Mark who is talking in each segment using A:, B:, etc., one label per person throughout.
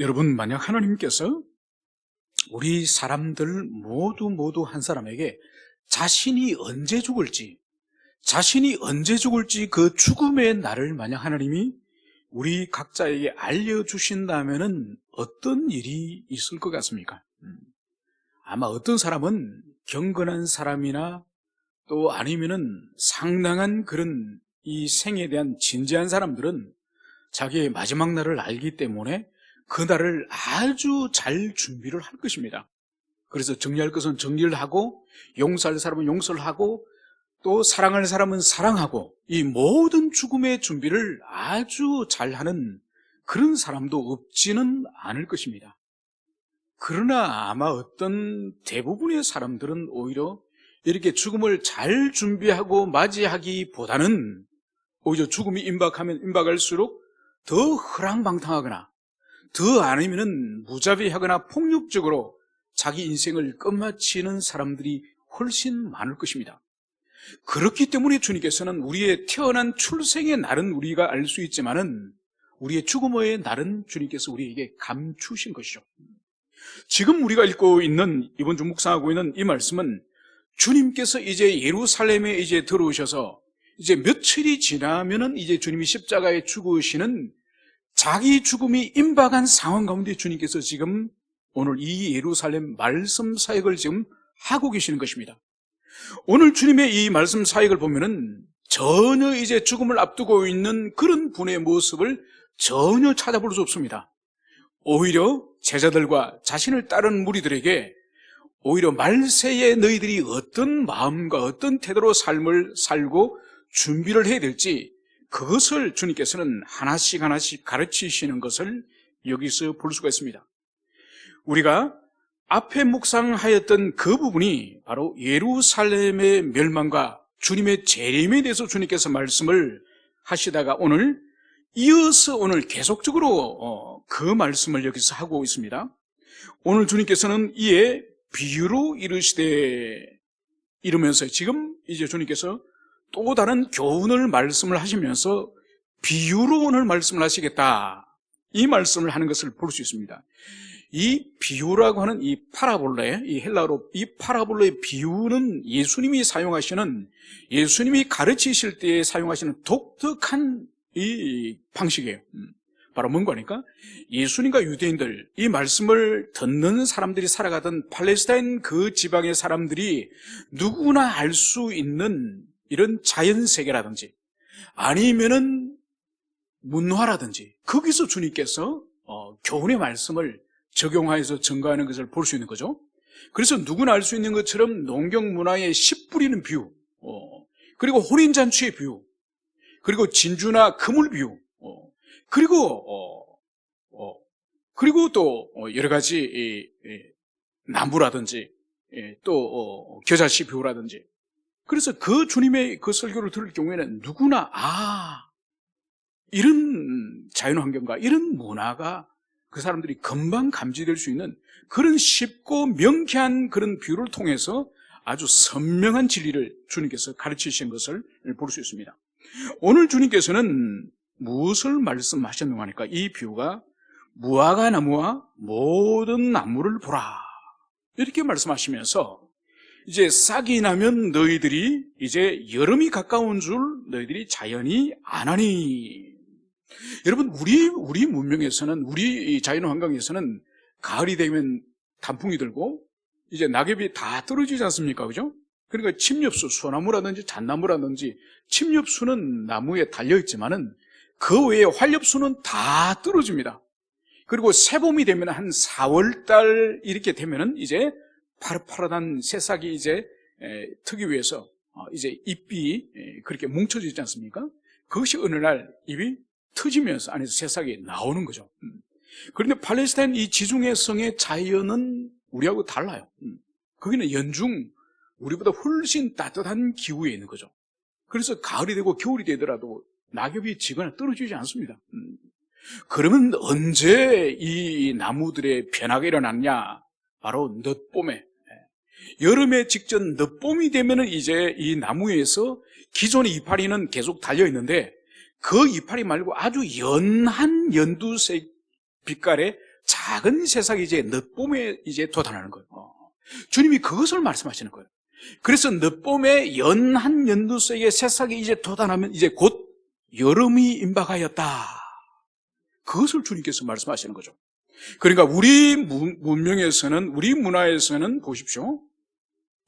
A: 여러분, 만약 하나님께서 우리 사람들 모두 한 사람에게 자신이 언제 죽을지 그 죽음의 날을 만약 하나님이 우리 각자에게 알려주신다면은 어떤 일이 있을 것 같습니까? 아마 어떤 사람은 경건한 사람이나 또 아니면은 상당한 그런 이 생에 대한 진지한 사람들은 자기의 마지막 날을 알기 때문에 그 날을 아주 잘 준비를 할 것입니다. 그래서 정리할 것은 정리를 하고, 용서할 사람은 용서를 하고, 또 사랑할 사람은 사랑하고, 이 모든 죽음의 준비를 아주 잘하는 그런 사람도 없지는 않을 것입니다. 그러나 아마 어떤 대부분의 사람들은 오히려 이렇게 죽음을 잘 준비하고 맞이하기보다는 오히려 죽음이 임박할수록 더 허랑방탕하거나 더 아니면은 무자비하거나 폭력적으로 자기 인생을 끝마치는 사람들이 훨씬 많을 것입니다. 그렇기 때문에 주님께서는 우리의 태어난 출생의 날은 우리가 알 수 있지만은 우리의 죽음의 날은 주님께서 우리에게 감추신 것이죠. 지금 우리가 읽고 있는, 이번 주 묵상하고 있는 이 말씀은 주님께서 이제 예루살렘에 이제 들어오셔서 이제 며칠이 지나면은 이제 주님이 십자가에 죽으시는 자기 죽음이 임박한 상황 가운데 주님께서 지금 오늘 이 예루살렘 말씀 사역을 지금 하고 계시는 것입니다. 오늘 주님의 이 말씀 사역을 보면은 전혀 이제 죽음을 앞두고 있는 그런 분의 모습을 전혀 찾아볼 수 없습니다. 오히려 제자들과 자신을 따른 무리들에게 오히려 말세에 너희들이 어떤 마음과 어떤 태도로 삶을 살고 준비를 해야 될지 그것을 주님께서는 하나씩 가르치시는 것을 여기서 볼 수가 있습니다. 우리가 앞에 묵상하였던 그 부분이 바로 예루살렘의 멸망과 주님의 재림에 대해서 주님께서 말씀을 하시다가 오늘 이어서 오늘 계속적으로 그 말씀을 여기서 하고 있습니다. 오늘 주님께서는 이에 비유로 이르시되 이러면서 지금 이제 주님께서 또 다른 교훈을 말씀을 하시면서 비유로 오늘 말씀을 하시겠다, 이 말씀을 하는 것을 볼 수 있습니다. 이 비유라고 하는 이 파라볼레, 이 헬라어로 이 파라볼레의 비유는 예수님이 가르치실 때 사용하시는 독특한 이 방식이에요. 바로 뭔가 하니까 예수님과 유대인들, 이 말씀을 듣는 사람들이 살아가던 팔레스타인 그 지방의 사람들이 누구나 알 수 있는 이런 자연세계라든지 아니면은 문화라든지 거기서 주님께서 교훈의 말씀을 적용하여서 증거하는 것을 볼 수 있는 거죠. 그래서 누구나 알 수 있는 것처럼 농경 문화의 씨 뿌리는 비유, 그리고 혼인잔치의 비유, 그리고 진주나 그물 비유, 그리고 또 여러 가지 나무라든지 또 겨자씨 비유라든지, 그래서 그 주님의 그 설교를 들을 경우에는 누구나 이런 자연환경과 이런 문화가 그 사람들이 금방 감지될 수 있는 그런 쉽고 명쾌한 그런 비유를 통해서 아주 선명한 진리를 주님께서 가르치신 것을 볼 수 있습니다. 오늘 주님께서는 무엇을 말씀하셨는가 하니까 이 비유가 무화과 나무와 모든 나무를 보라, 이렇게 말씀하시면서 이제 싹이 나면 너희들이 이제 여름이 가까운 줄 너희들이 자연히 아나니. 여러분, 우리 문명에서는, 우리 자연 환경에서는 가을이 되면 단풍이 들고 이제 낙엽이 다 떨어지지 않습니까? 그죠? 그러니까 침엽수, 소나무라든지 잣나무라든지 침엽수는 나무에 달려있지만은 그 외에 활엽수는 다 떨어집니다. 그리고 새봄이 되면 한 4월달 이렇게 되면은 이제 파릇파릇한 새싹이 이제 트기 위해서 이제 잎이 그렇게 뭉쳐지지 않습니까? 그것이 어느 날 잎이 터지면서 안에서 새싹이 나오는 거죠. 그런데 팔레스타인 이 지중해 성의 자연은 우리하고 달라요. 거기는 연중 우리보다 훨씬 따뜻한 기후에 있는 거죠. 그래서 가을이 되고 겨울이 되더라도 낙엽이 지거나 떨어지지 않습니다. 그러면 언제 이 나무들의 변화가 일어났냐? 바로 늦봄에, 여름에 직전 늦봄이 되면은 이제 이 나무에서 기존의 이파리는 계속 달려 있는데 그 이파리 말고 아주 연한 연두색 빛깔의 작은 새싹이 이제 늦봄에 이제 돋아나는 거예요. 주님이 그것을 말씀하시는 거예요. 그래서 늦봄에 연한 연두색의 새싹이 이제 돋아나면 이제 곧 여름이 임박하였다. 그것을 주님께서 말씀하시는 거죠. 그러니까 우리 문명에서는, 우리 문화에서는 보십시오.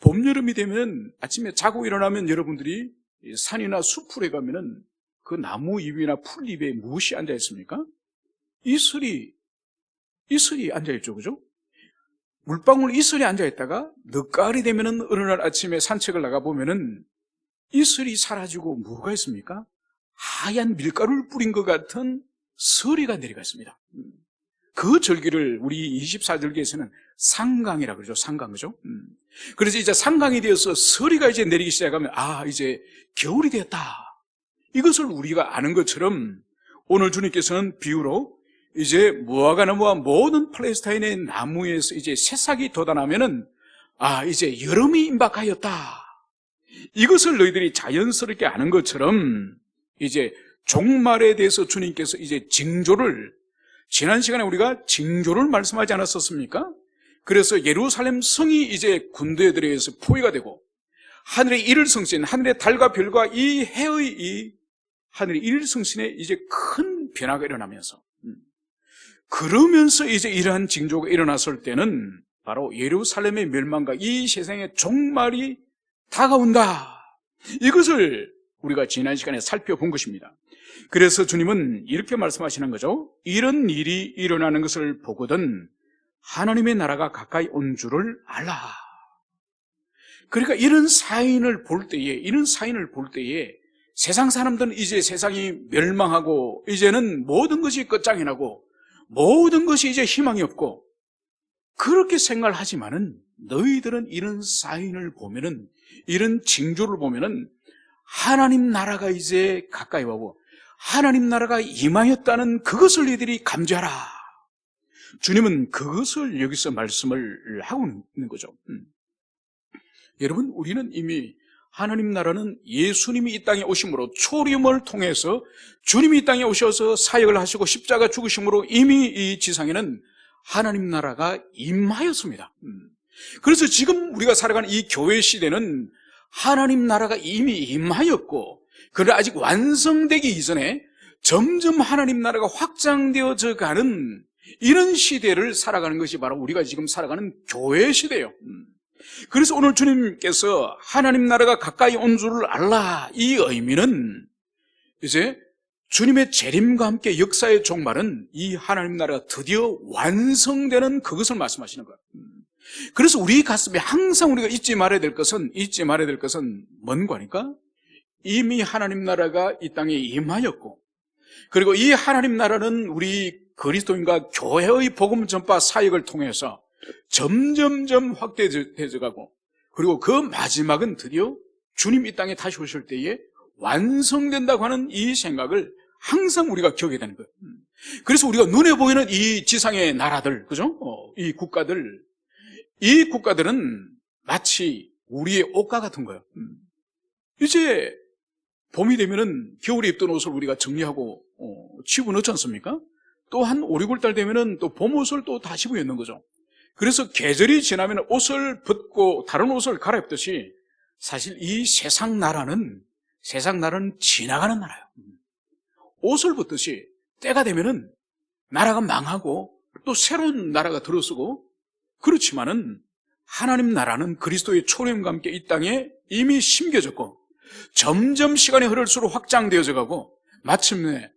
A: 봄, 여름이 되면 아침에 자고 일어나면 여러분들이 산이나 숲풀에 가면은 그 나무 잎이나 풀잎에 무엇이 앉아 있습니까? 이슬이 앉아 있죠, 그죠? 물방울 이슬이 앉아 있다가 늦가을이 되면은 어느 날 아침에 산책을 나가 보면은 이슬이 사라지고 뭐가 있습니까? 하얀 밀가루를 뿌린 것 같은 서리가 내려가 있습니다. 그 절기를 우리 24절기에서는 상강이라 그러죠. 상강, 그죠? 그래서 이제 상강이 되어서 서리가 이제 내리기 시작하면 이제 겨울이 되었다. 이것을 우리가 아는 것처럼 오늘 주님께서는 비유로 이제 무화과 나무와 모든 팔레스타인의 나무에서 이제 새싹이 돋아나면은 이제 여름이 임박하였다. 이것을 너희들이 자연스럽게 아는 것처럼 이제 종말에 대해서 주님께서 이제 징조를, 지난 시간에 우리가 징조를 말씀하지 않았었습니까? 그래서 예루살렘 성이 이제 군대들에 의해서 포위가 되고 하늘의 일일성신, 하늘의 달과 별과 이 해의 이 하늘의 일일성신에 이제 큰 변화가 일어나면서, 그러면서 이제 이러한 징조가 일어났을 때는 바로 예루살렘의 멸망과 이 세상의 종말이 다가온다. 이것을 우리가 지난 시간에 살펴본 것입니다. 그래서 주님은 이렇게 말씀하시는 거죠. 이런 일이 일어나는 것을 보거든 하나님의 나라가 가까이 온 줄을 알라. 그러니까 이런 사인을 볼 때에 세상 사람들은 이제 세상이 멸망하고 이제는 모든 것이 끝장이 나고 모든 것이 이제 희망이 없고 그렇게 생각을 하지만은 너희들은 이런 사인을 보면은, 이런 징조를 보면은 하나님 나라가 이제 가까이 오고 하나님 나라가 임하였다는 그것을 너희들이 감지하라. 주님은 그것을 여기서 말씀을 하고 있는 거죠. 여러분, 우리는 이미 하나님 나라는 예수님이 이 땅에 오심으로, 초림을 통해서 주님이 이 땅에 오셔서 사역을 하시고 십자가 죽으심으로 이미 이 지상에는 하나님 나라가 임하였습니다. 그래서 지금 우리가 살아가는 이 교회 시대는 하나님 나라가 이미 임하였고, 그러나 아직 완성되기 이전에 점점 하나님 나라가 확장되어져 가는 이런 시대를 살아가는 것이 바로 우리가 지금 살아가는 교회 시대예요. 그래서 오늘 주님께서 하나님 나라가 가까이 온 줄을 알라, 이 의미는 이제 주님의 재림과 함께 역사의 종말은 이 하나님 나라가 드디어 완성되는 그것을 말씀하시는 거예요. 그래서 우리 가슴에 항상 우리가 잊지 말아야 될 것은 뭔가 하니까 이미 하나님 나라가 이 땅에 임하였고, 그리고 이 하나님 나라는 우리 그리스도인과 교회의 복음 전파 사역을 통해서 점점점 확대되어 가고, 그리고 그 마지막은 드디어 주님 이 땅에 다시 오실 때에 완성된다고 하는 이 생각을 항상 우리가 기억해야 되는 거예요. 그래서 우리가 눈에 보이는 이 지상의 나라들, 그죠? 이 국가들은 마치 우리의 옷과 같은 거예요. 이제 봄이 되면은 겨울에 입던 옷을 우리가 정리하고 집어넣지 않습니까? 또 한 5, 6월 되면은 또 봄 옷을 또 다 집어넣는 거죠. 그래서 계절이 지나면 옷을 벗고 다른 옷을 갈아입듯이 사실 이 세상 나라는 지나가는 나라예요. 옷을 벗듯이 때가 되면은 나라가 망하고 또 새로운 나라가 들어서고, 그렇지만은 하나님 나라는 그리스도의 초림과 함께 이 땅에 이미 심겨졌고 점점 시간이 흐를수록 확장되어져 가고 마침내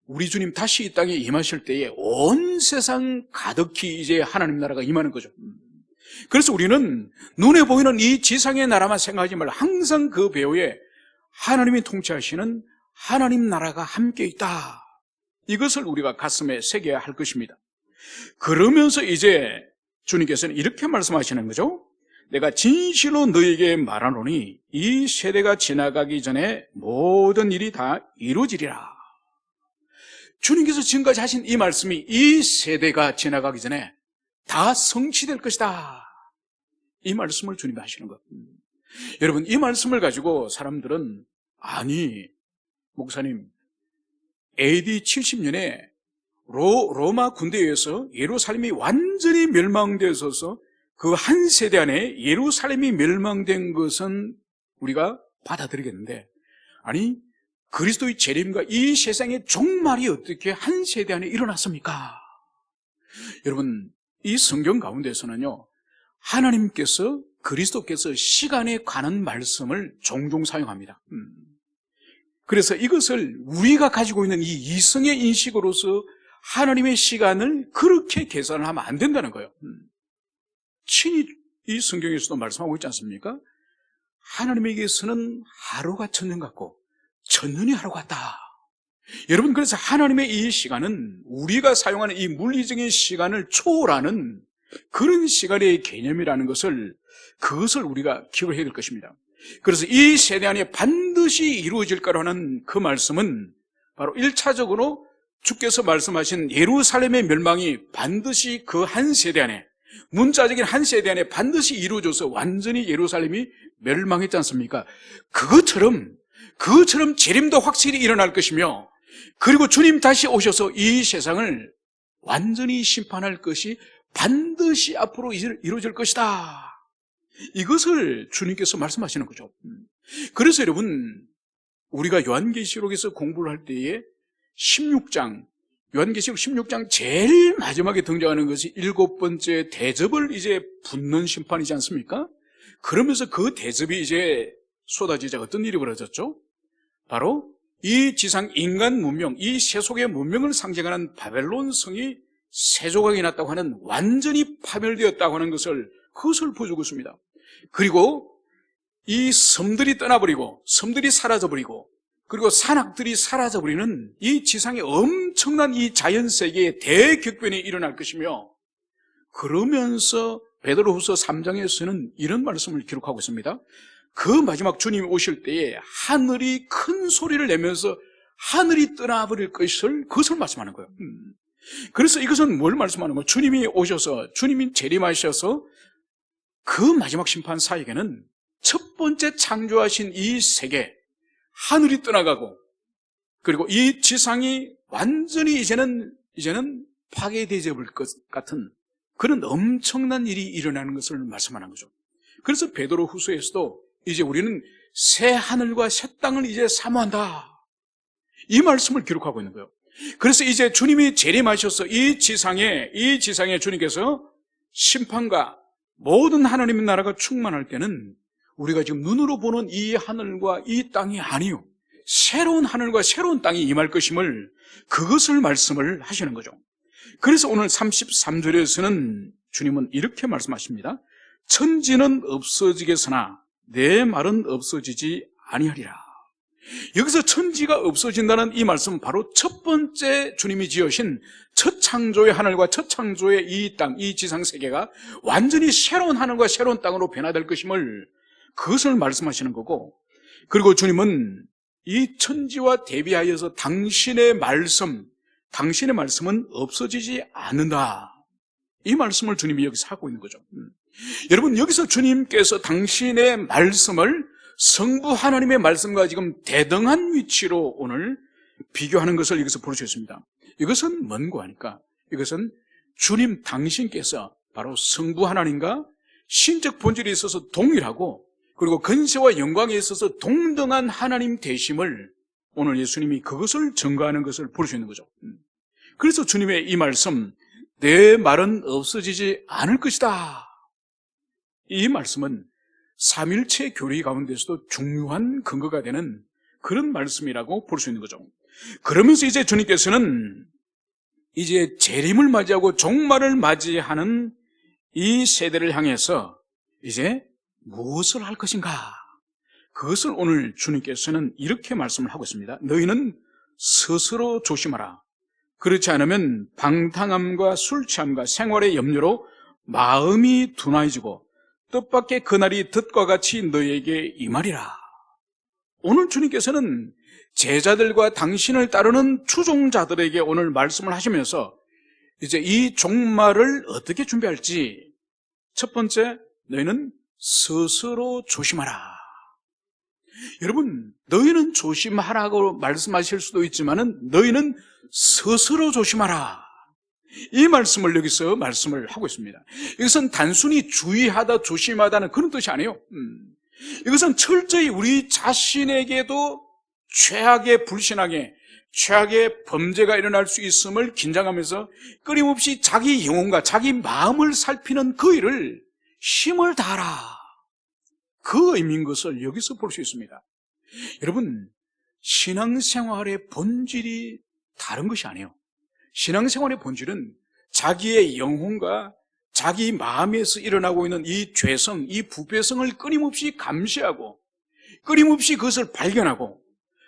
A: 우리 주님 다시 이 땅에 임하실 때에 온 세상 가득히 이제 하나님 나라가 임하는 거죠. 그래서 우리는 눈에 보이는 이 지상의 나라만 생각하지 말고 항상 그 배후에 하나님이 통치하시는 하나님 나라가 함께 있다, 이것을 우리가 가슴에 새겨야 할 것입니다. 그러면서 이제 주님께서는 이렇게 말씀하시는 거죠. 내가 진실로 너에게 말하노니 이 세대가 지나가기 전에 모든 일이 다 이루어지리라. 주님께서 지금까지 하신 이 말씀이 이 세대가 지나가기 전에 다 성취될 것이다, 이 말씀을 주님이 하시는 것. 여러분, 이 말씀을 가지고 사람들은 아니 목사님 AD 70년에 로마 군대에 의해서 예루살렘이 완전히 멸망되어서 그 한 세대 안에 예루살렘이 멸망된 것은 우리가 받아들이겠는데, 아니 그리스도의 재림과 이 세상의 종말이 어떻게 한 세대 안에 일어났습니까? 여러분, 이 성경 가운데서는요, 하나님께서 그리스도께서 시간에 관한 말씀을 종종 사용합니다. 그래서 이것을 우리가 가지고 있는 이 이성의 인식으로서 하나님의 시간을 그렇게 계산을 하면 안 된다는 거예요. 친히 이 성경에서도 말씀하고 있지 않습니까? 하나님에게서는 하루가 천년 같고 천년이 하루 같다. 여러분, 그래서 하나님의 이 시간은 우리가 사용하는 이 물리적인 시간을 초월하는 그런 시간의 개념이라는 그것을 우리가 기억을 해야 될 것입니다. 그래서 이 세대 안에 반드시 이루어질 거라는 그 말씀은 바로 1차적으로 주께서 말씀하신 예루살렘의 멸망이 반드시 그 한 세대 안에, 문자적인 한 세대 안에 반드시 이루어져서 완전히 예루살렘이 멸망했지 않습니까? 그것처럼 재림도 확실히 일어날 것이며, 그리고 주님 다시 오셔서 이 세상을 완전히 심판할 것이 반드시 앞으로 이루어질 것이다. 이것을 주님께서 말씀하시는 거죠. 그래서 여러분, 우리가 요한계시록에서 공부를 할 때에 16장, 요한계시록 16장 제일 마지막에 등장하는 것이 7번째 대접을 이제 붙는 심판이지 않습니까? 그러면서 그 대접이 이제 쏟아지자 어떤 일이 벌어졌죠? 바로 이 지상 인간 문명, 이 세속의 문명을 상징하는 바벨론 성이 세 조각이 났다고 하는, 완전히 파멸되었다고 하는 그것을 보여주고 있습니다. 그리고 이 섬들이 떠나버리고, 섬들이 사라져버리고, 그리고 산악들이 사라져버리는 이 지상의 엄청난 이 자연세계의 대격변이 일어날 것이며, 그러면서 베드로후서 3장에서는 이런 말씀을 기록하고 있습니다. 그 마지막 주님이 오실 때에 하늘이 큰 소리를 내면서 하늘이 떠나버릴 그것을 말씀하는 거예요. 그래서 이것은 뭘 말씀하는 거예요? 주님이 오셔서, 주님이 재림하셔서 그 마지막 심판 사역에는 첫 번째 창조하신 이 세계, 하늘이 떠나가고, 그리고 이 지상이 완전히 이제는 파괴되어 버릴 것 같은 그런 엄청난 일이 일어나는 것을 말씀하는 거죠. 그래서 베드로 후서에서도 이제 우리는 새 하늘과 새 땅을 이제 사모한다, 이 말씀을 기록하고 있는 거예요. 그래서 이제 주님이 재림하셔서 이 지상에 주님께서 심판과 모든 하나님의 나라가 충만할 때는 우리가 지금 눈으로 보는 이 하늘과 이 땅이 아니요, 새로운 하늘과 새로운 땅이 임할 것임을, 그것을 말씀을 하시는 거죠. 그래서 오늘 33절에서는 주님은 이렇게 말씀하십니다. 천지는 없어지겠으나 내 말은 없어지지 아니하리라. 여기서 천지가 없어진다는 이 말씀은 바로 첫 번째 주님이 지으신 첫 창조의 하늘과 첫 창조의 이 땅, 이 지상세계가 완전히 새로운 하늘과 새로운 땅으로 변화될 것임을, 그것을 말씀하시는 거고, 그리고 주님은 이 천지와 대비하여서 당신의 말씀은 없어지지 않는다, 이 말씀을 주님이 여기서 하고 있는 거죠. 여러분, 여기서 주님께서 당신의 말씀을 성부 하나님의 말씀과 지금 대등한 위치로 오늘 비교하는 것을 여기서 볼 수 있습니다. 이것은 뭔고 하니까, 이것은 주님 당신께서 바로 성부 하나님과 신적 본질에 있어서 동일하고, 그리고 근세와 영광에 있어서 동등한 하나님 되심을 오늘 예수님이 그것을 증거하는 것을 볼 수 있는 거죠. 그래서 주님의 이 말씀, 내 말은 없어지지 않을 것이다, 이 말씀은 삼일체 교리 가운데서도 중요한 근거가 되는 그런 말씀이라고 볼 수 있는 거죠. 그러면서 이제 주님께서는 이제 재림을 맞이하고 종말을 맞이하는 이 세대를 향해서 이제 무엇을 할 것인가, 그것을 오늘 주님께서는 이렇게 말씀을 하고 있습니다. 너희는 스스로 조심하라. 그렇지 않으면 방탕함과 술 취함과 생활의 염려로 마음이 둔화해지고 뜻밖의 그날이 덫과 같이 너희에게 임하리라. 오늘 주님께서는 제자들과 당신을 따르는 추종자들에게 오늘 말씀을 하시면서 이제 이 종말을 어떻게 준비할지, 첫 번째, 너희는 스스로 조심하라. 여러분, 너희는 조심하라고 말씀하실 수도 있지만은 너희는 스스로 조심하라. 이 말씀을 여기서 말씀을 하고 있습니다. 이것은 단순히 주의하다, 조심하다는 그런 뜻이 아니에요. 이것은 철저히 우리 자신에게도 최악의 불신앙에, 최악의 범죄가 일어날 수 있음을 긴장하면서 끊임없이 자기 영혼과 자기 마음을 살피는 그 일을 힘을 다하라. 그 의미인 것을 여기서 볼 수 있습니다. 여러분, 신앙생활의 본질이 다른 것이 아니에요. 신앙생활의 본질은 자기의 영혼과 자기 마음에서 일어나고 있는 이 죄성, 이 부패성을 끊임없이 감시하고 끊임없이 그것을 발견하고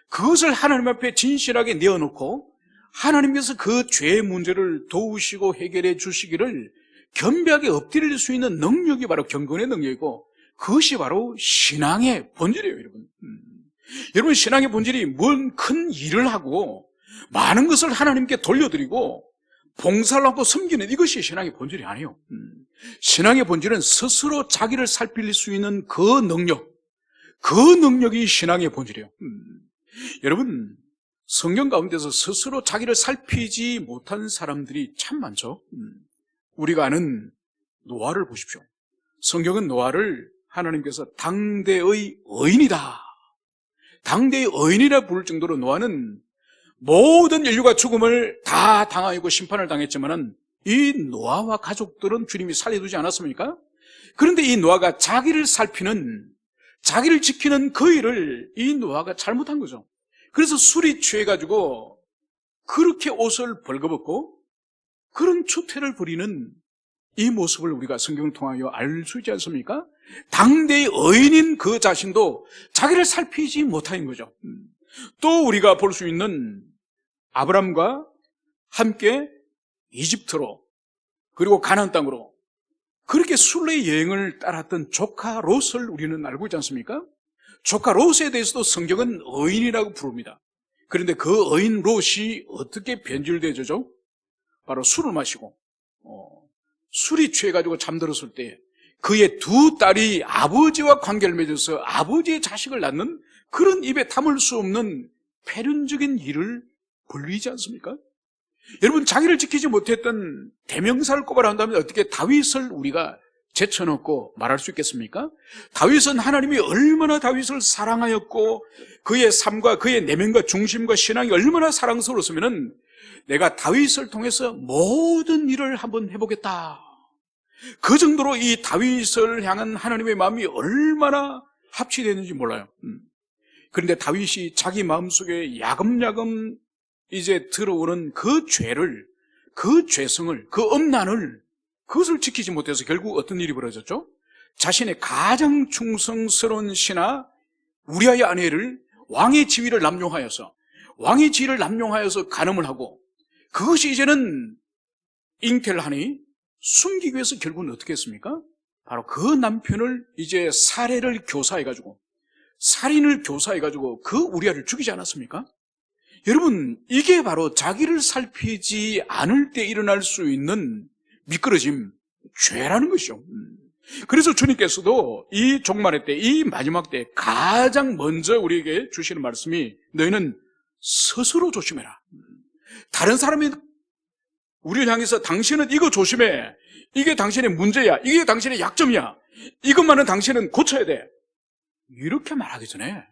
A: 그것을 하나님 앞에 진실하게 내어놓고 하나님께서 그 죄의 문제를 도우시고 해결해 주시기를 겸비하게 엎드릴 수 있는 능력이 바로 경건의 능력이고 그것이 바로 신앙의 본질이에요, 여러분. 여러분, 신앙의 본질이 뭔 큰 일을 하고 많은 것을 하나님께 돌려드리고 봉사를 하고 섬기는 이것이 신앙의 본질이 아니에요. 신앙의 본질은 스스로 자기를 살필 수 있는 그 능력이 신앙의 본질이에요. 여러분, 성경 가운데서 스스로 자기를 살피지 못한 사람들이 참 많죠. 우리가 아는 노아를 보십시오. 성경은 노아를 하나님께서 당대의 의인이다, 당대의 의인이라 부를 정도로 노아는 모든 인류가 죽음을 다 당하고 심판을 당했지만은 이 노아와 가족들은 주님이 살려두지 않았습니까? 그런데 이 노아가 자기를 살피는, 자기를 지키는 그 일을 이 노아가 잘못한 거죠. 그래서 술이 취해가지고 그렇게 옷을 벌거벗고 그런 추태를 부리는 이 모습을 우리가 성경을 통하여 알 수 있지 않습니까? 당대의 의인인 그 자신도 자기를 살피지 못한 거죠. 또 우리가 볼 수 있는 아브람과 함께 이집트로 그리고 가나안 땅으로 그렇게 순례 여행을 따랐던 조카 롯을 우리는 알고 있지 않습니까? 조카 롯에 대해서도 성경은 의인이라고 부릅니다. 그런데 그 의인 롯이 어떻게 변질되죠? 바로 술을 마시고 술이 취해가지고 잠들었을 때 그의 두 딸이 아버지와 관계를 맺어서 아버지의 자식을 낳는 그런 입에 담을 수 없는 폐륜적인 일을 벌이지 않습니까? 여러분, 자기를 지키지 못했던 대명사를 꼽아라 한다면 어떻게 다윗을 우리가 제쳐놓고 말할 수 있겠습니까? 다윗은 하나님이 얼마나 다윗을 사랑하였고 그의 삶과 그의 내면과 중심과 신앙이 얼마나 사랑스러웠으면 내가 다윗을 통해서 모든 일을 한번 해보겠다. 그 정도로 이 다윗을 향한 하나님의 마음이 얼마나 합치되는지 몰라요. 그런데 다윗이 자기 마음속에 야금야금 이제 들어오는 그 죄를, 그 죄성을, 그 엄난을 그것을 지키지 못해서 결국 어떤 일이 벌어졌죠? 자신의 가장 충성스러운 신하 우리아의 아내를 왕의 지위를 남용하여서 간음을 하고 그것이 이제는 잉태를 하니 숨기기 위해서 결국은 어떻게 했습니까? 바로 그 남편을 이제 살인을 교사해가지고 그 우리아를 죽이지 않았습니까? 여러분, 이게 바로 자기를 살피지 않을 때 일어날 수 있는 미끄러짐, 죄라는 것이죠. 그래서 주님께서도 이 종말의 때, 이 마지막 때 가장 먼저 우리에게 주시는 말씀이 너희는 스스로 조심해라. 다른 사람이 우리를 향해서 당신은 이거 조심해, 이게 당신의 문제야, 이게 당신의 약점이야, 이것만은 당신은 고쳐야 돼, 이렇게 말하기 전에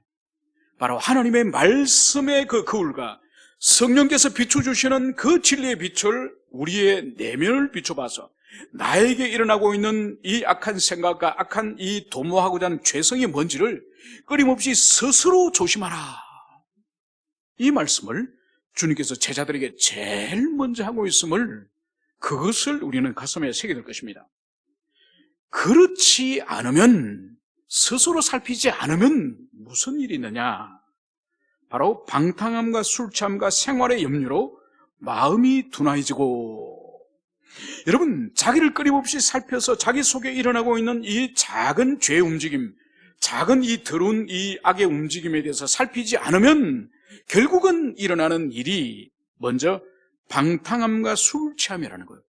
A: 바로 하나님의 말씀의 그 거울과 성령께서 비춰주시는 그 진리의 빛을 우리의 내면을 비춰봐서 나에게 일어나고 있는 이 악한 생각과 악한 이 도모하고자 하는 죄성이 뭔지를 끊임없이 스스로 조심하라. 이 말씀을 주님께서 제자들에게 제일 먼저 하고 있음을, 그것을 우리는 가슴에 새겨둘 것입니다. 그렇지 않으면, 스스로 살피지 않으면 무슨 일이 있느냐? 바로 방탕함과 술 취함과 생활의 염려로 마음이 둔해지고, 여러분, 자기를 끊임없이 살펴서 자기 속에 일어나고 있는 이 작은 죄의 움직임, 작은 이 더러운 이 악의 움직임에 대해서 살피지 않으면 결국은 일어나는 일이 먼저 방탕함과 술 취함이라는 거예요.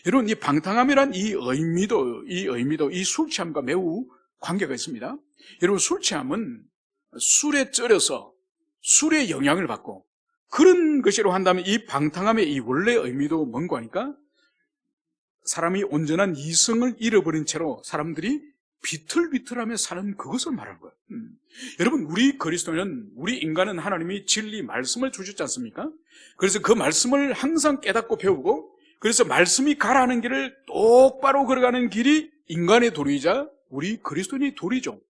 A: 여러분, 이 방탕함이란 이 의미도 이 술 취함과 매우 관계가 있습니다. 여러분, 술 취함은 술에 쩔어서 술의 영향을 받고 그런 것이라고 한다면 이 방탕함의 이 원래 의미도 뭔가 하니까 사람이 온전한 이성을 잃어버린 채로 사람들이 비틀비틀하며 사는 그것을 말하는 거예요. 여러분, 우리 그리스도는, 우리 인간은 하나님이 진리 말씀을 주셨지 않습니까? 그래서 그 말씀을 항상 깨닫고 배우고, 그래서 말씀이 가라는 길을 똑바로 걸어가는 길이 인간의 도리이자 우리 그리스도인의 도리죠.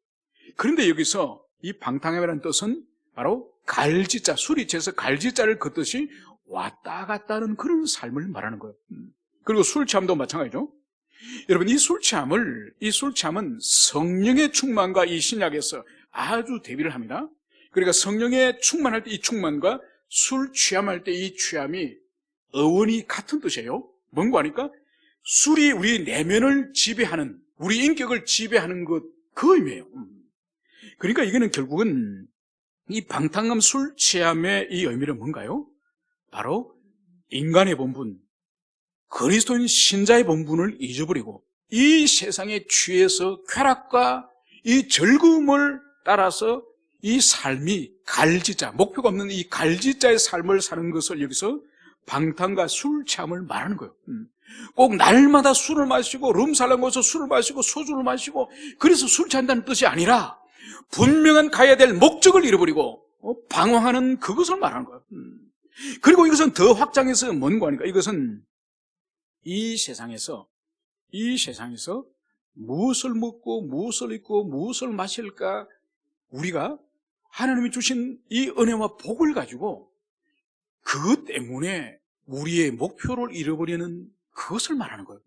A: 그런데 여기서 이 방탕함이라는 뜻은 바로 갈지자, 술이 채서 갈지자를 걷듯이 왔다 갔다 하는 그런 삶을 말하는 거예요. 그리고 술 취함도 마찬가지죠. 여러분, 이 술 취함은 성령의 충만과 이 신약에서 아주 대비를 합니다. 그러니까 성령의 충만할 때 이 충만과 술 취함할 때 이 취함이 어원이 같은 뜻이에요. 뭔가 하니까 술이 우리 내면을 지배하는, 우리 인격을 지배하는 것, 그 의미예요. 그러니까 이거는 결국은 이 방탕함 술 취함의 이 의미는 뭔가요? 바로 인간의 본분, 그리스도인 신자의 본분을 잊어버리고 이 세상에 취해서 쾌락과 이 즐거움을 따라서 이 삶이 갈지자, 목표가 없는 이 갈지자의 삶을 사는 것을 여기서 방탕과 술 취함을 말하는 거예요. 꼭 날마다 술을 마시고 룸살롱 가서 술을 마시고 소주를 마시고 그래서 술 취한다는 뜻이 아니라 분명한 가야 될 목적을 잃어버리고 방황하는 그것을 말하는 거예요. 그리고 이것은 더 확장해서 뭔가 하니까 이것은 이 세상에서 무엇을 먹고 무엇을 입고 무엇을 마실까, 우리가 하나님이 주신 이 은혜와 복을 가지고 그것 때문에 우리의 목표를 잃어버리는 그것을 말하는 거예요.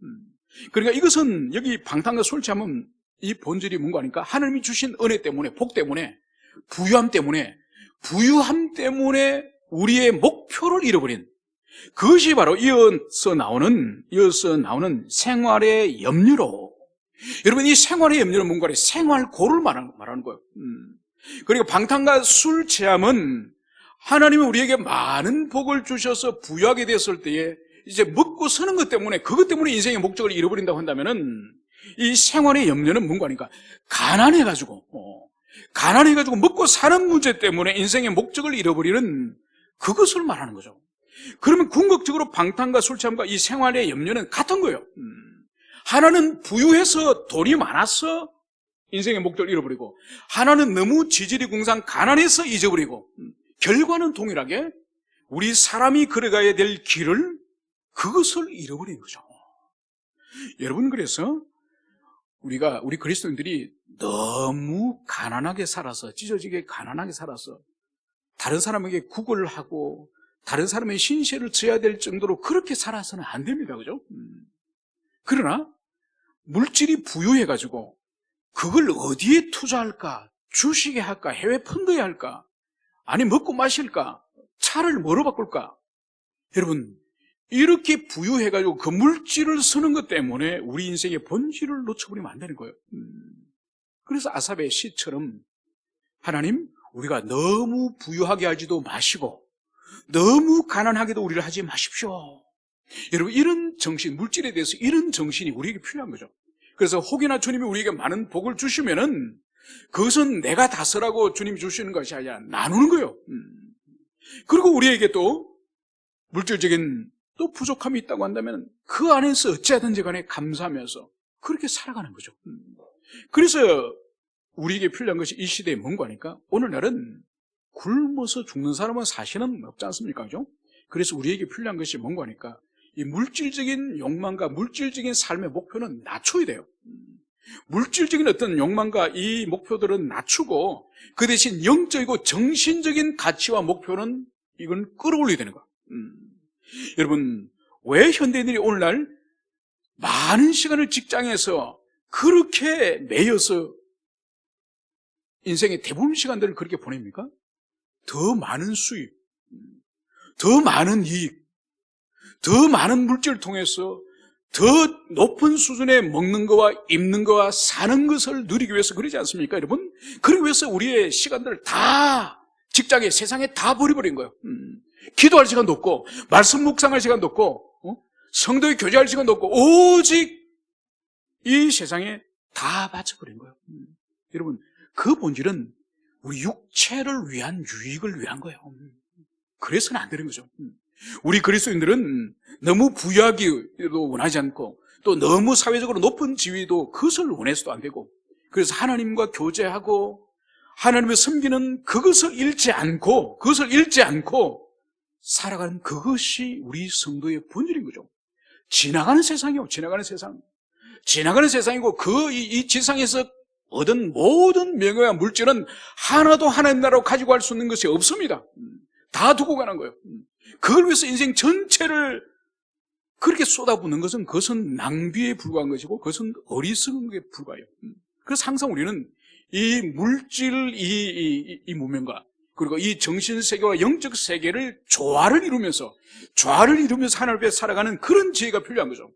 A: 그러니까 이것은 여기 방탕과 술 취함은 이 본질이 뭔가 하니까 하나님이 주신 은혜 때문에, 복 때문에, 부유함 때문에 우리의 목표를 잃어버린 그것이 바로 이어서 나오는 생활의 염려로. 여러분, 이 생활의 염려는 뭔가 하니까 생활고를 말하는 거예요. 그러니까 방탕과 술 취함은 하나님이 우리에게 많은 복을 주셔서 부유하게 됐을 때에 이제 먹고 사는 것 때문에, 그것 때문에 인생의 목적을 잃어버린다고 한다면은 이 생활의 염려는 뭔가 하니까 가난해가지고 먹고 사는 문제 때문에 인생의 목적을 잃어버리는 그것을 말하는 거죠. 그러면 궁극적으로 방탕과 술 취함과 이 생활의 염려는 같은 거예요. 하나는 부유해서 돈이 많아서 인생의 목적을 잃어버리고, 하나는 너무 지질이 궁상 가난해서 잊어버리고, 결과는 동일하게 우리 사람이 걸어가야 될 길을, 그것을 잃어버린 거죠. 여러분, 그래서 우리 그리스도인들이 너무 가난하게 살아서, 찢어지게 가난하게 살아서 다른 사람에게 구걸을 하고 다른 사람의 신세를 져야 될 정도로 그렇게 살아서는 안 됩니다. 그죠? 그러나 물질이 부유해가지고 그걸 어디에 투자할까? 주식에 할까? 해외 펀드에 할까? 아니 먹고 마실까? 차를 뭐로 바꿀까? 여러분, 이렇게 부유해가지고 그 물질을 쓰는 것 때문에 우리 인생의 본질을 놓쳐버리면 안 되는 거예요. 그래서 아삽의 시처럼 하나님, 우리가 너무 부유하게 하지도 마시고 너무 가난하게도 우리를 하지 마십시오. 여러분, 이런 정신, 물질에 대해서 이런 정신이 우리에게 필요한 거죠. 그래서 혹이나 주님이 우리에게 많은 복을 주시면은 그것은 내가 다 쓰라고 주님이 주시는 것이 아니라 나누는 거예요. 그리고 우리에게 또 물질적인 또 부족함이 있다고 한다면 그 안에서 어찌하든지 간에 감사하면서 그렇게 살아가는 거죠. 그래서 우리에게 필요한 것이 이 시대에 뭔가 하니까 오늘날은 굶어서 죽는 사람은 사실은 없지 않습니까? 그죠? 그래서 우리에게 필요한 것이 뭔가 하니까 이 물질적인 욕망과 물질적인 삶의 목표는 낮춰야 돼요. 물질적인 어떤 욕망과 이 목표들은 낮추고 그 대신 영적이고 정신적인 가치와 목표는 이건 끌어올려야 되는 거야. 여러분, 왜 현대인들이 오늘날 많은 시간을 직장에서 그렇게 매여서 인생의 대부분 시간들을 그렇게 보냅니까? 더 많은 수입, 더 많은 이익, 더 많은 물질을 통해서 더 높은 수준의 먹는 거와 입는 거와 사는 것을 누리기 위해서 그러지 않습니까, 여러분? 그러기 위해서 우리의 시간들을 다 직장에, 세상에 다 버려버린 거예요. 기도할 시간도 없고 말씀 묵상할 시간도 없고 성도의 교제할 시간도 없고 오직 이 세상에 다 바쳐버린 거예요. 여러분, 그 본질은 우리 육체를 위한 유익을 위한 거예요. 그래서는 안 되는 거죠. 우리 그리스도인들은 너무 부유하기도 원하지 않고 또 너무 사회적으로 높은 지위도 그것을 원해서도 안 되고, 그래서 하나님과 교제하고 하나님을 섬기는 그것을 잃지 않고 살아가는 그것이 우리 성도의 본질인 거죠. 지나가는 세상이요. 지나가는 세상이고 이 지상에서 얻은 모든 명예와 물질은 하나도 하나님 나라로 가지고 갈 수 있는 것이 없습니다. 다 두고 가는 거예요. 그걸 위해서 인생 전체를 그렇게 쏟아붓는 것은 그것은 낭비에 불과한 것이고 그것은 어리석은 것에 불과해요. 그래서 항상 우리는 이 물질 이 문명과 그리고 이 정신세계와 영적 세계를 조화를 이루면서 하나님 앞에 살아가는 그런 지혜가 필요한 거죠.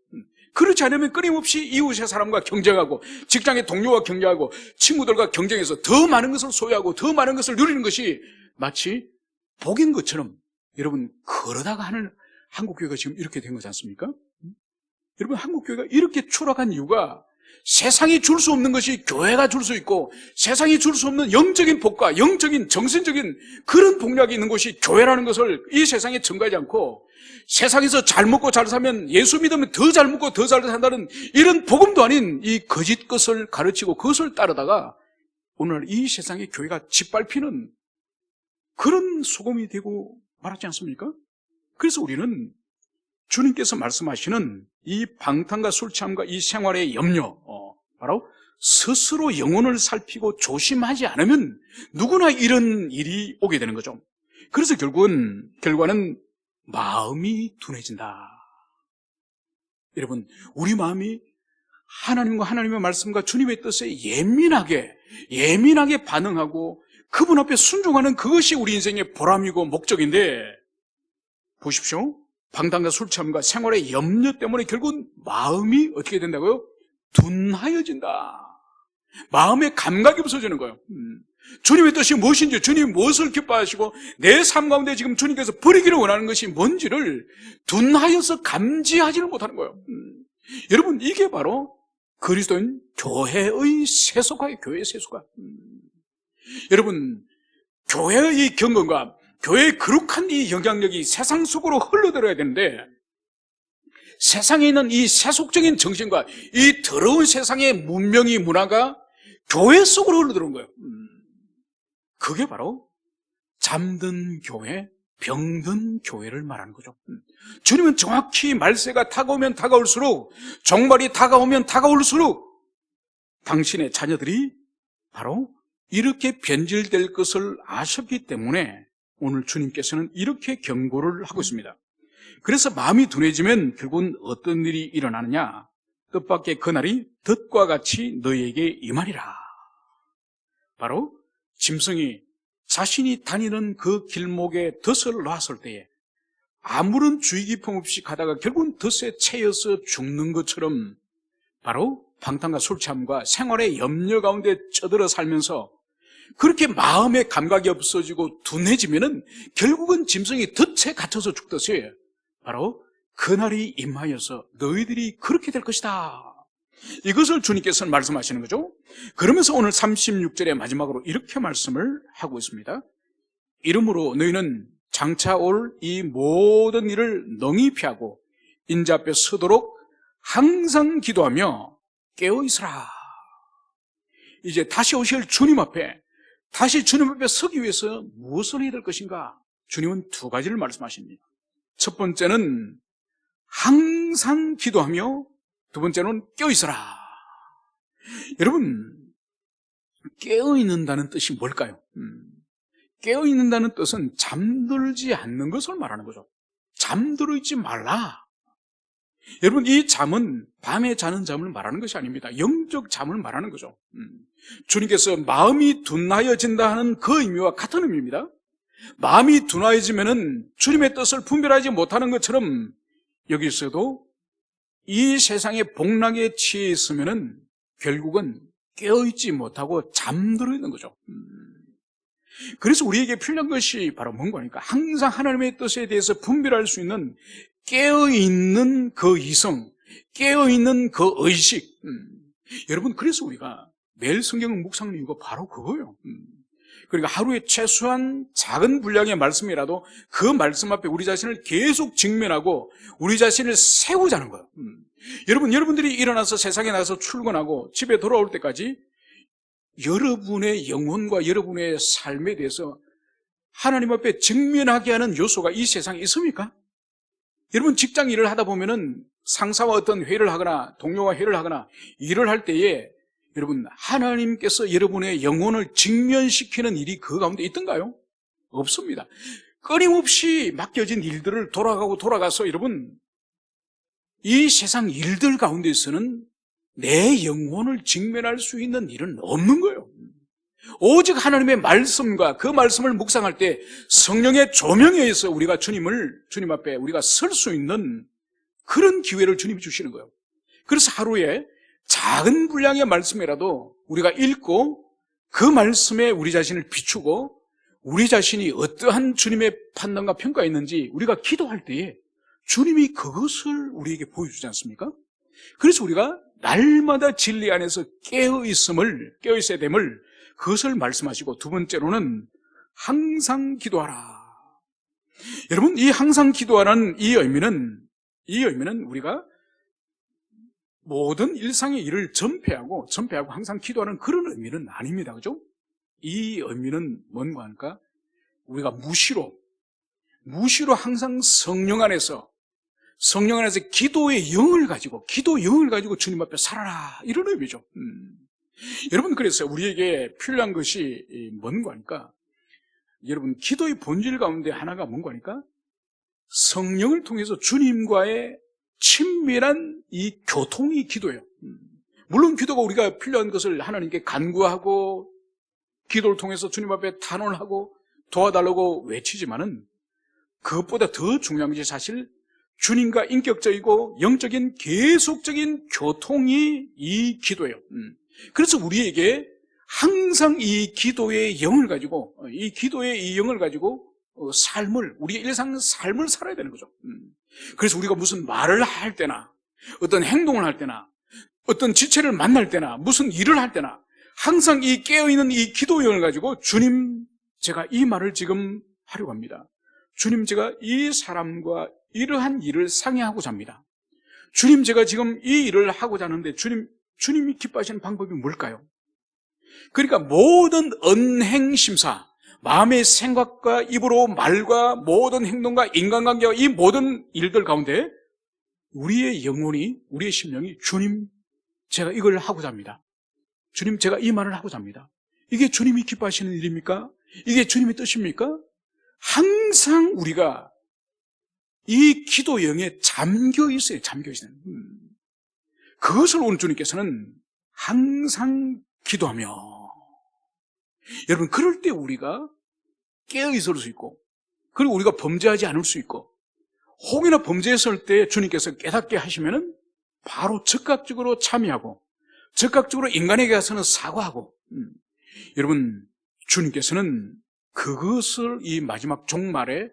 A: 그렇지 않으면 끊임없이 이웃의 사람과 경쟁하고 직장의 동료와 경쟁하고 친구들과 경쟁해서 더 많은 것을 소유하고 더 많은 것을 누리는 것이 마치 복인 것처럼 여러분 그러다가 하는 한국교회가 지금 이렇게 된 거지 않습니까? 여러분 한국교회가 이렇게 추락한 이유가 세상이 줄 수 없는 것이 교회가 줄 수 있고 세상이 줄 수 없는 영적인 복과 영적인 정신적인 그런 복락이 있는 곳이 교회라는 것을 이 세상에 증거하지 않고 세상에서 잘 먹고 잘 살면 예수 믿으면 더 잘 먹고 더 잘 산다는 이런 복음도 아닌 이 거짓 것을 가르치고 그것을 따르다가 오늘 이 세상에 교회가 짓밟히는 그런 소금이 되고 말하지 않습니까? 그래서 우리는 주님께서 말씀하시는 이 방탕과 술 취함과 이 생활의 염려, 바로 스스로 영혼을 살피고 조심하지 않으면 누구나 이런 일이 오게 되는 거죠. 그래서 결과는 마음이 둔해진다. 여러분, 우리 마음이 하나님과 하나님의 말씀과 주님의 뜻에 예민하게 반응하고 그분 앞에 순종하는 그것이 우리 인생의 보람이고 목적인데, 보십시오. 방탕과 술 취함과 생활의 염려 때문에 결국은 마음이 어떻게 된다고요? 둔하여진다. 마음의 감각이 없어지는 거예요. 주님의 뜻이 무엇인지, 주님이 무엇을 기뻐하시고 내 삶 가운데 지금 주님께서 버리기를 원하는 것이 뭔지를 둔하여서 감지하지를 못하는 거예요. 여러분, 이게 바로 그리스도인 교회의 세속화예요. 교회의 세속화. 여러분, 교회의 이 경건과 교회의 거룩한 이 영향력이 세상 속으로 흘러들어야 되는데, 세상에 있는 이 세속적인 정신과 이 더러운 세상의 문명이 문화가 교회 속으로 흘러들어온 거예요. 그게 바로 잠든 교회, 병든 교회를 말하는 거죠. 주님은 정확히 말세가 다가오면 다가올수록, 종말이 다가오면 다가올수록 당신의 자녀들이 바로 이렇게 변질될 것을 아셨기 때문에 오늘 주님께서는 이렇게 경고를 하고 있습니다. 그래서 마음이 둔해지면 결국은 어떤 일이 일어나느냐? 뜻밖의 그날이 덫과 같이 너희에게 임하리라. 바로 짐승이 자신이 다니는 그 길목에 덫을 놨을 때에 아무런 주의 깊음 없이 가다가 결국은 덫에 채여서 죽는 것처럼, 바로 방탕과 술 취함과 생활의 염려 가운데 쩌들어 살면서 그렇게 마음의 감각이 없어지고 둔해지면은 결국은 짐승이 덫에 갇혀서 죽듯이 바로 그날이 임하여서 너희들이 그렇게 될 것이다. 이것을 주님께서는 말씀하시는 거죠. 그러면서 오늘 36절의 마지막으로 이렇게 말씀을 하고 있습니다. 이러므로 너희는 장차 올 이 모든 일을 능히 피하고 인자 앞에 서도록 항상 기도하며 깨어있으라. 이제 다시 오실 주님 앞에, 다시 주님 앞에 서기 위해서 무엇을 해야 될 것인가? 주님은 두 가지를 말씀하십니다. 첫 번째는 항상 기도하며, 두 번째는 깨어있어라. 여러분, 깨어있는다는 뜻이 뭘까요? 깨어있는다는 뜻은 잠들지 않는 것을 말하는 거죠. 잠들어 있지 말라. 여러분, 이 잠은 밤에 자는 잠을 말하는 것이 아닙니다. 영적 잠을 말하는 거죠. 주님께서 마음이 둔하여진다 하는 그 의미와 같은 의미입니다. 마음이 둔하여지면은 주님의 뜻을 분별하지 못하는 것처럼 여기서도 이 세상의 복락에 취해 있으면은 결국은 깨어있지 못하고 잠들어 있는 거죠. 그래서 우리에게 필요한 것이 바로 뭔가 하니까 항상 하나님의 뜻에 대해서 분별할 수 있는 깨어있는 그 이성, 깨어있는 그 의식. 여러분, 그래서 우리가 매일 성경을 묵상하는 이유가 바로 그거예요. 그러니까 하루에 최소한 작은 분량의 말씀이라도 그 말씀 앞에 우리 자신을 계속 직면하고 우리 자신을 세우자는 거예요. 여러분들이 일어나서 세상에 나가서 출근하고 집에 돌아올 때까지 여러분의 영혼과 여러분의 삶에 대해서 하나님 앞에 직면하게 하는 요소가 이 세상에 있습니까? 여러분 직장 일을 하다 보면은 상사와 어떤 회의를 하거나 동료와 회의를 하거나 일을 할 때에 여러분 하나님께서 여러분의 영혼을 직면시키는 일이 그 가운데 있던가요? 없습니다. 끊임없이 맡겨진 일들을 돌아가서 여러분 이 세상 일들 가운데서는 내 영혼을 직면할 수 있는 일은 없는 거예요. 오직 하나님의 말씀과 그 말씀을 묵상할 때 성령의 조명에 의해서 우리가 주님 앞에 우리가 설 수 있는 그런 기회를 주님이 주시는 거예요. 그래서 하루에 작은 분량의 말씀이라도 우리가 읽고 그 말씀에 우리 자신을 비추고 우리 자신이 어떠한 주님의 판단과 평가가 있는지 우리가 기도할 때에 주님이 그것을 우리에게 보여주지 않습니까? 그래서 우리가 날마다 진리 안에서 깨어있어야 됨을 그것을 말씀하시고, 두 번째로는 항상 기도하라. 여러분, 이 항상 기도하라는 이 의미는 우리가 모든 일상의 일을 전폐하고 항상 기도하는 그런 의미는 아닙니다. 그죠? 이 의미는 뭔가 하니까 우리가 무시로 항상 성령 안에서 기도의 영을 가지고 주님 앞에 살아라, 이런 의미죠. 여러분, 그래서 우리에게 필요한 것이 뭔가 하니까, 여러분, 기도의 본질 가운데 하나가 뭔가 하니까 성령을 통해서 주님과의 친밀한 이 교통이 기도예요. 물론 기도가 우리가 필요한 것을 하나님께 간구하고 기도를 통해서 주님 앞에 탄원하고 도와달라고 외치지만은 그것보다 더 중요한 것이 사실 주님과 인격적이고 영적인 계속적인 교통이 이 기도예요. 그래서 우리에게 항상 이 기도의 영을 가지고 우리의 일상 삶을 살아야 되는 거죠. 그래서 우리가 무슨 말을 할 때나 어떤 행동을 할 때나 어떤 지체를 만날 때나 무슨 일을 할 때나 항상 이 깨어있는 이 기도의 영을 가지고, 주님, 제가 이 말을 지금 하려고 합니다. 주님, 제가 이 사람과 이러한 일을 상의하고자 합니다. 주님, 제가 지금 이 일을 하고자 하는데 주님이 기뻐하시는 방법이 뭘까요? 그러니까 모든 언행심사, 마음의 생각과 입으로 말과 모든 행동과 인간관계와 이 모든 일들 가운데 우리의 영혼이, 우리의 심령이, 주님, 제가 이걸 하고자 합니다. 주님, 제가 이 말을 하고자 합니다. 이게 주님이 기뻐하시는 일입니까? 이게 주님의 뜻입니까? 항상 우리가 이 기도 영에 잠겨 있어요. 그것을 오늘 주님께서는 항상 기도하며, 여러분, 그럴 때 우리가 깨어 있을 수 있고, 그리고 우리가 범죄하지 않을 수 있고, 혹이나 범죄했을 때 주님께서 깨닫게 하시면은 바로 즉각적으로 참여하고 즉각적으로 인간에게 가서는 사과하고, 여러분, 주님께서는 그것을 이 마지막 종말에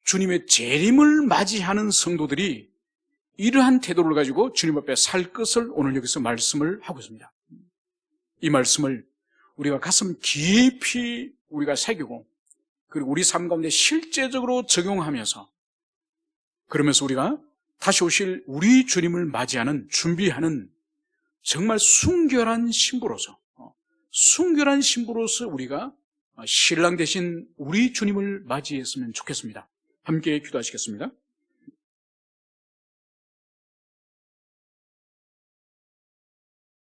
A: 주님의 재림을 맞이하는 성도들이 이러한 태도를 가지고 주님 앞에 살 것을 오늘 여기서 말씀을 하고 있습니다. 이 말씀을 우리가 가슴 깊이 우리가 새기고, 그리고 우리 삶 가운데 실제적으로 적용하면서, 그러면서 우리가 다시 오실 우리 주님을 맞이하는, 준비하는 정말 순결한 신부로서 우리가 신랑 되신 우리 주님을 맞이했으면 좋겠습니다. 함께 기도하시겠습니다.